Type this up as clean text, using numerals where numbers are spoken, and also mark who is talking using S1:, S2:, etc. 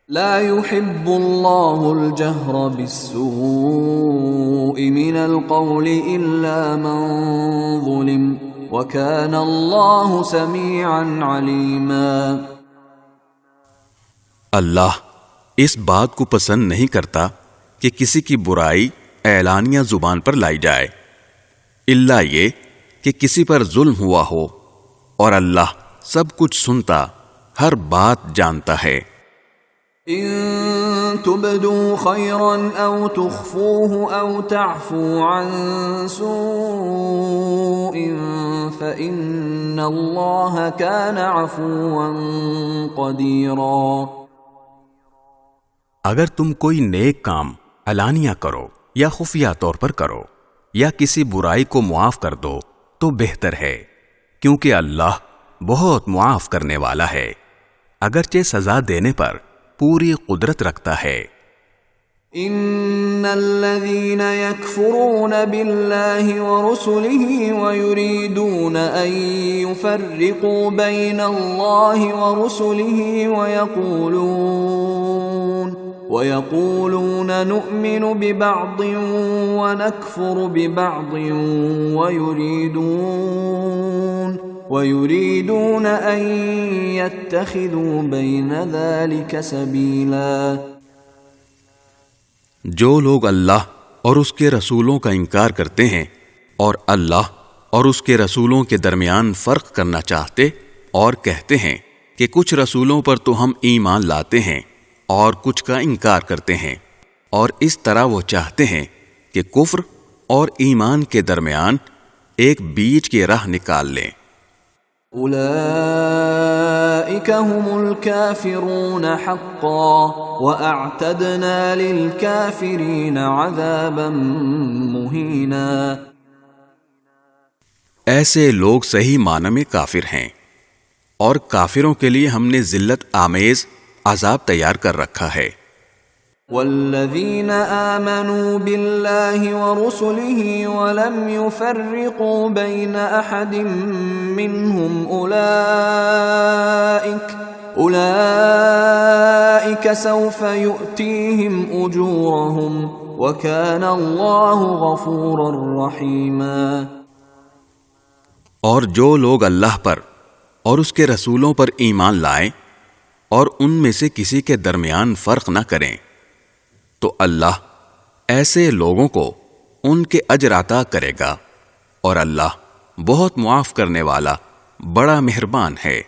S1: لا يحب الله الجهر بالسوء من القول إلا من ظلم وكان الله سميعا عليما۔
S2: اللہ اس بات کو پسند نہیں کرتا کہ کسی کی برائی اعلانیہ زبان پر لائی جائے، الا یہ کہ کسی پر ظلم ہوا ہو، اور اللہ سب کچھ سنتا، ہر بات جانتا ہے۔
S1: ان تبدوا خيرا او تخفوه او تعفو عن سوء فإن الله كان عفوا قديرا۔
S2: اگر تم کوئی نیک کام علانیہ کرو یا خفیہ طور پر کرو یا کسی برائی کو معاف کر دو تو بہتر ہے، کیونکہ اللہ بہت معاف کرنے والا ہے، اگرچہ سزا دینے پر پوری قدرت رکھتا ہے۔
S1: ان الذين يكفرون بالله ورسله ويريدون ان يفرقوا بين الله ورسله ويقولون نؤمن ببعض ونكفر ببعض ويريدون ان يتخذوا بين ذلك سبيلا۔
S2: جو لوگ اللہ اور اس کے رسولوں کا انکار کرتے ہیں اور اللہ اور اس کے رسولوں کے درمیان فرق کرنا چاہتے اور کہتے ہیں کہ کچھ رسولوں پر تو ہم ایمان لاتے ہیں اور کچھ کا انکار کرتے ہیں، اور اس طرح وہ چاہتے ہیں کہ کفر اور ایمان کے درمیان ایک بیچ کی راہ نکال لیں۔
S1: اولئک هم الكافرون حقا واعتدنا للكافرین عذابا مہینا۔
S2: ایسے لوگ صحیح معنی میں کافر ہیں، اور کافروں کے لیے ہم نے ذلت آمیز عذاب تیار کر رکھا ہے۔
S1: والذین آمنوا باللہ ورسلہ ولم يفرقوا بین احد منہم اولئک سوف یؤتیہم اجورہم وکان اللہ غفورا رحیما۔
S2: اور جو لوگ اللہ پر اور اس کے رسولوں پر ایمان لائیں اور ان میں سے کسی کے درمیان فرق نہ کریں تو اللہ ایسے لوگوں کو ان کے اجر عطا کرے گا، اور اللہ بہت معاف کرنے والا بڑا مہربان ہے۔